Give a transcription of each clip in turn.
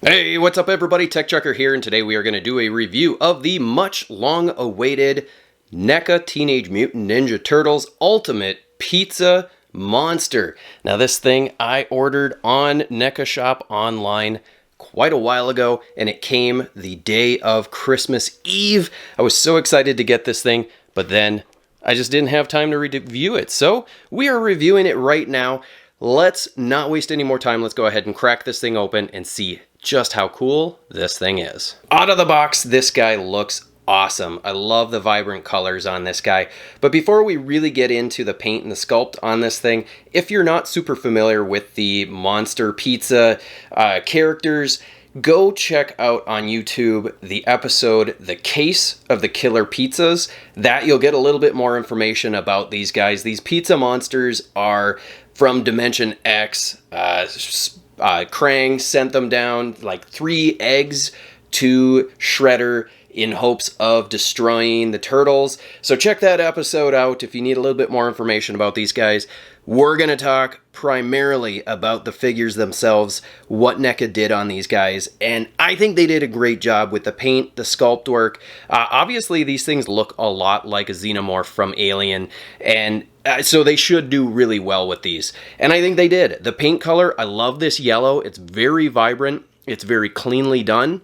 Hey, what's up everybody? TechChucker here, and today we are going to do a review of the much long-awaited NECA Teenage Mutant Ninja Turtles Ultimate Pizza Monster. Now this thing I ordered on Neca Shop online quite a while ago, and it came the day of Christmas Eve. I was so excited to get this thing, but then I just didn't have time to review it. So we are reviewing it right now. Let's not waste any more time. Let's go ahead and crack this thing open and see just how cool this thing is. Out of the box, this guy looks awesome. I love the vibrant colors on this guy. But before we really get into the paint and the sculpt on this thing, if you're not super familiar with the Monster Pizza characters, go check out on YouTube the episode The Case of the Killer Pizzas. That you'll get a little bit more information about these guys. These pizza monsters are from Dimension X. Krang sent them down like 3 eggs to Shredder in hopes of destroying the turtles. So check that episode out if you need a little bit more information about these guys. We're going to talk primarily about the figures themselves, what NECA did on these guys, and I think they did a great job with the paint, the sculpt work. Obviously, these things look a lot like a xenomorph from Alien, and so they should do really well with these. And I think they did. The paint color, I love this yellow. It's very vibrant. It's very cleanly done.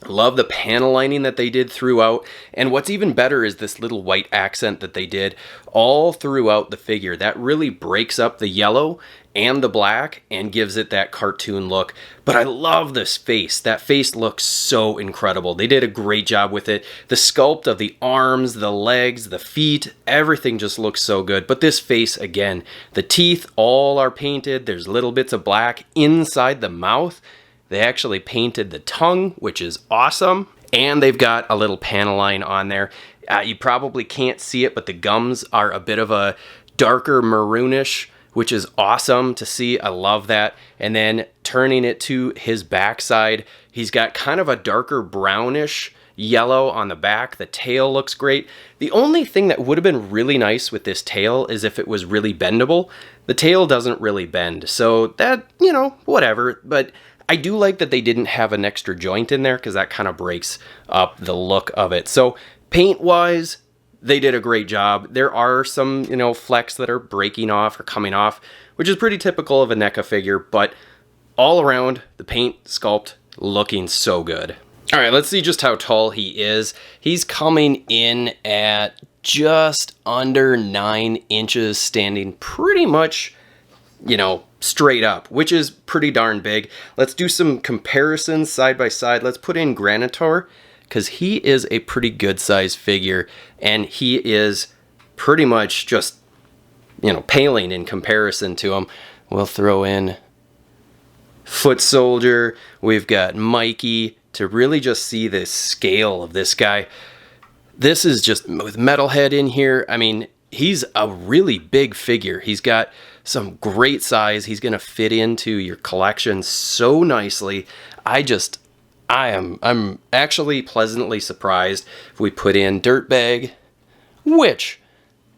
Love the panel lining that they did throughout, and what's even better is this little white accent that they did all throughout the figure. That really breaks up the yellow and the black and gives it that cartoon look. But I love this face. That face looks so incredible. They did a great job with it. The sculpt of the arms, the legs, the feet, everything just looks so good. But this face, again, the teeth all are painted. There's little bits of black inside the mouth. They actually painted the tongue, which is awesome. And they've got a little panel line on there. You probably can't see it, but the gums are a bit of a darker maroonish, which is awesome to see. I love that. And then turning it to his backside, he's got kind of a darker brownish yellow on the back. The tail looks great. The only thing that would have been really nice with this tail is if it was really bendable. The tail doesn't really bend, so that, you know, whatever. But I do like that they didn't have an extra joint in there because that kind of breaks up the look of it. So paint-wise, they did a great job. There are some, you know, flecks that are breaking off or coming off, which is pretty typical of a NECA figure, but all around, the paint sculpt looking so good. All right, let's see just how tall he is. He's coming in at just under 9 inches, standing pretty much, you know, straight up, which is pretty darn big. Let's do some comparisons side by side. Let's put in Granitor, because he is a pretty good sized figure, and he is pretty much just, you know, paling in comparison to him. We'll throw in Foot Soldier. We've got Mikey to really just see the scale of this guy. This is just with Metalhead in here. I mean, he's a really big figure. He's got some great size. He's going to fit into your collection so nicely. I'm actually pleasantly surprised if we put in Dirtbag, which,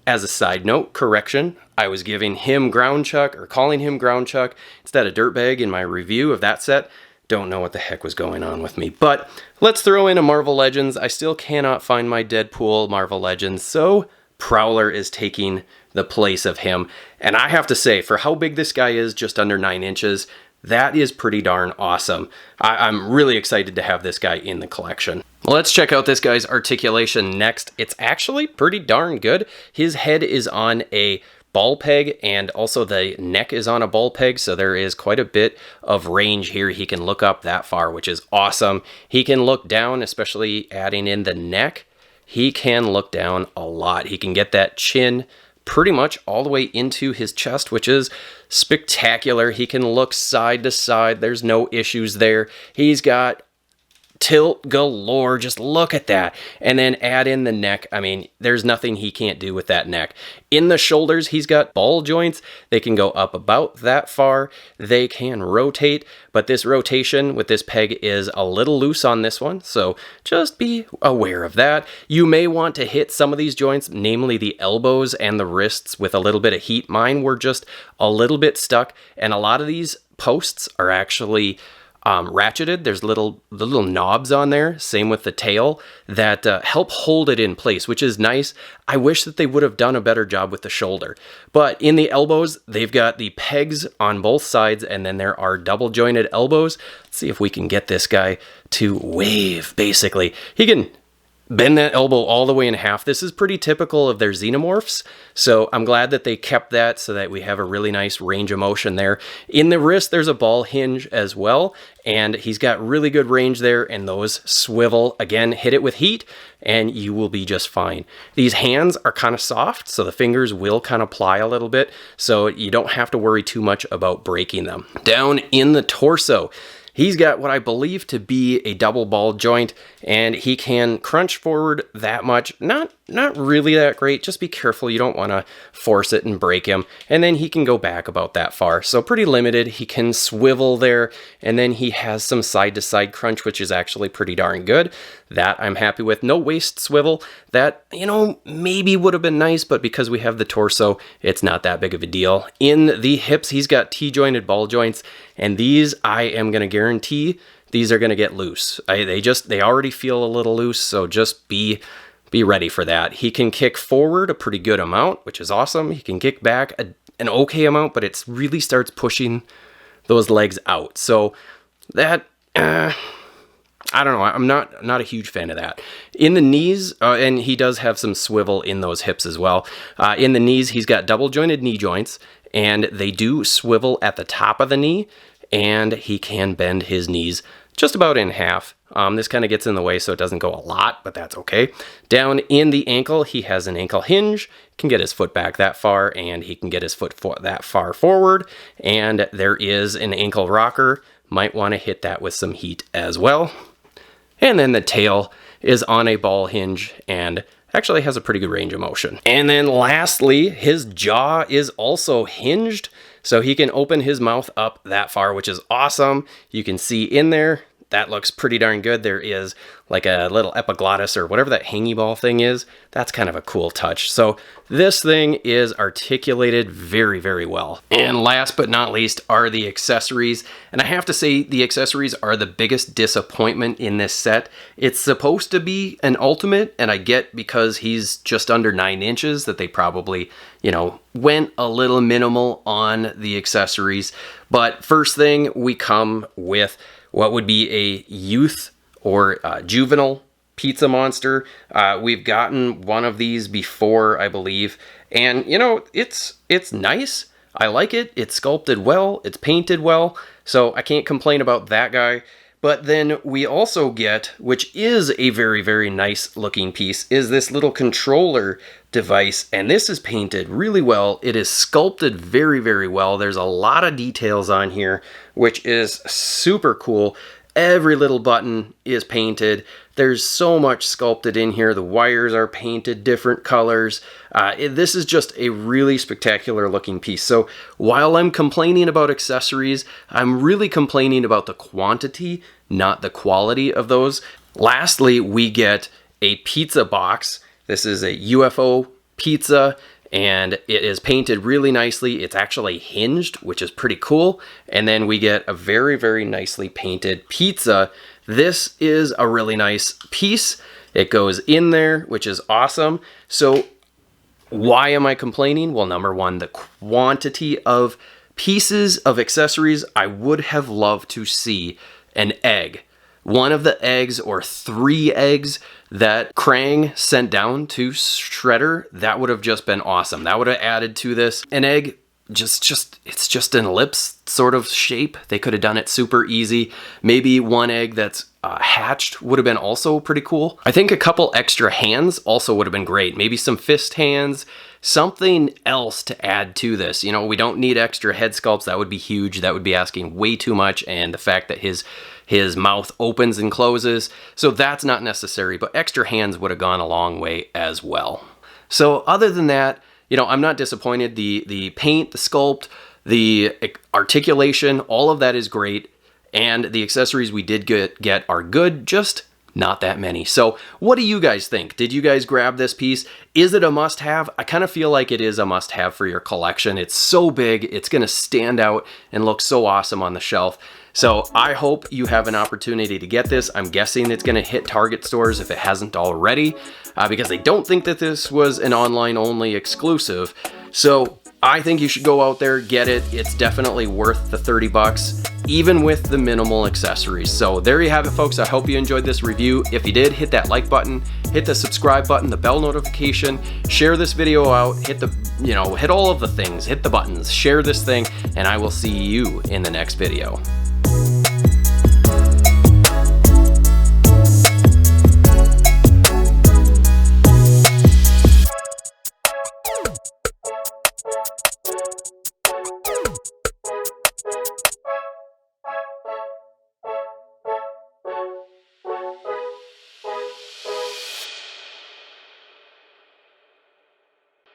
as a side note, correction, I was giving him Ground Chuck or calling him Ground Chuck instead of Dirtbag in my review of that set. Don't know what the heck was going on with me. But let's throw in a Marvel Legends. I still cannot find my Deadpool Marvel Legends, so Prowler is taking the place of him. And I have to say, for how big this guy is, just under 9 inches, that is pretty darn awesome. I'm really excited to have this guy in the collection. Let's check out this guy's articulation next. It's actually pretty darn good. His head is on a ball peg, and also the neck is on a ball peg, so there is quite a bit of range here. He can look up that far, which is awesome. He can look down, especially adding in the neck. He can look down a lot. He can get that chin pretty much all the way into his chest, which is spectacular. He can look side to side. There's no issues there. He's got tilt galore. Just look at that. And then add in the neck. I mean, there's nothing he can't do with that neck. In the shoulders, he's got ball joints. They can go up about that far. They can rotate, but this rotation with this peg is a little loose on this one, so just be aware of that. You may want to hit some of these joints, namely the elbows and the wrists, with a little bit of heat. Mine were just a little bit stuck, and a lot of these posts are actually ratcheted. There's the little knobs on there, same with the tail, that help hold it in place, which is nice. I wish that they would have done a better job with the shoulder. But in the elbows, they've got the pegs on both sides, and then there are double jointed elbows. Let's see if we can get this guy to wave, basically. He can bend that elbow all the way in half. This is pretty typical of their xenomorphs, so I'm glad that they kept that so that we have a really nice range of motion there. In the wrist, there's a ball hinge as well, and he's got really good range there, and those swivel. Again, hit it with heat, and you will be just fine. These hands are kind of soft, so the fingers will kind of ply a little bit, so you don't have to worry too much about breaking them. Down in the torso, he's got what I believe to be a double ball joint, and he can crunch forward that much. Not really that great. Just be careful. You don't want to force it and break him. And then he can go back about that far. So pretty limited. He can swivel there, and then he has some side-to-side crunch, which is actually pretty darn good. That I'm happy with. No waist swivel. That, maybe would have been nice, but because we have the torso, it's not that big of a deal. In the hips, he's got T-jointed ball joints, and these, I am going to guarantee, these are going to get loose. They already feel a little loose, so just be ready for that. He can kick forward a pretty good amount, which is awesome. He can kick back an okay amount, but it really starts pushing those legs out. So that, I don't know. I'm not a huge fan of that. In the knees, and he does have some swivel in those hips as well. In the knees, he's got double jointed knee joints, and they do swivel at the top of the knee, and he can bend his knees just about in half. This kind of gets in the way, so it doesn't go a lot, but that's okay. Down in the ankle, he has an ankle hinge, can get his foot back that far, and he can get his foot that far forward. And there is an ankle rocker. Might want to hit that with some heat as well. And then the tail is on a ball hinge and actually has a pretty good range of motion. And then lastly, his jaw is also hinged, so he can open his mouth up that far, which is awesome. You can see in there, that looks pretty darn good. There is like a little epiglottis or whatever that hangy ball thing is. That's kind of a cool touch. So this thing is articulated very, very well. And last but not least are the accessories. And I have to say the accessories are the biggest disappointment in this set. It's supposed to be an ultimate, and I get because he's just under 9 inches that they probably, went a little minimal on the accessories. But first thing, we come with what would be a youth or juvenile pizza monster. We've gotten one of these before, I believe, and it's nice. I like it. It's sculpted well. It's painted well, so I can't complain about that guy. But then we also get, which is a very, very nice looking piece, is this little controller device, and this is painted really well. It is sculpted very, very well. There's a lot of details on here, which is super cool. Every little button is painted. There's so much sculpted in here. The wires are painted different colors. This is just a really spectacular looking piece. So while I'm complaining about accessories, I'm really complaining about the quantity, not the quality of those. Lastly, we get a pizza box. This is a UFO pizza, and it is painted really nicely. It's actually hinged, which is pretty cool. And then we get a very, very nicely painted pizza. This is a really nice piece. It goes in there, which is awesome. So why am I complaining? Well, number one, the quantity of pieces of accessories. I would have loved to see an egg. One of the eggs or 3 eggs that Krang sent down to Shredder, that would have just been awesome. That would have added to this. An egg, it's just an ellipse sort of shape. They could have done it super easy. Maybe one egg that's hatched would have been also pretty cool. I think a couple extra hands also would have been great. Maybe some fist hands, something else to add to this. We don't need extra head sculpts. That would be huge. That would be asking way too much. And the fact that his mouth opens and closes, so that's not necessary, but extra hands would have gone a long way as well. So other than that, I'm not disappointed. The paint, the sculpt, the articulation, all of that is great, and the accessories we did get are good, just not that many. So what do you guys think? Did you guys grab this piece? Is it a must-have? I kind of feel like it is a must-have for your collection. It's so big, it's going to stand out and look so awesome on the shelf. So I hope you have an opportunity to get this. I'm guessing it's going to hit Target stores if it hasn't already, because I don't think that this was an online only exclusive. So I think you should go out there, get it. It's definitely worth the 30 bucks, even with the minimal accessories. So there you have it, folks. I hope you enjoyed this review. If you did, hit that like button, hit the subscribe button, the bell notification, share this video out, hit the, hit all of the things, hit the buttons, share this thing, and I will see you in the next video.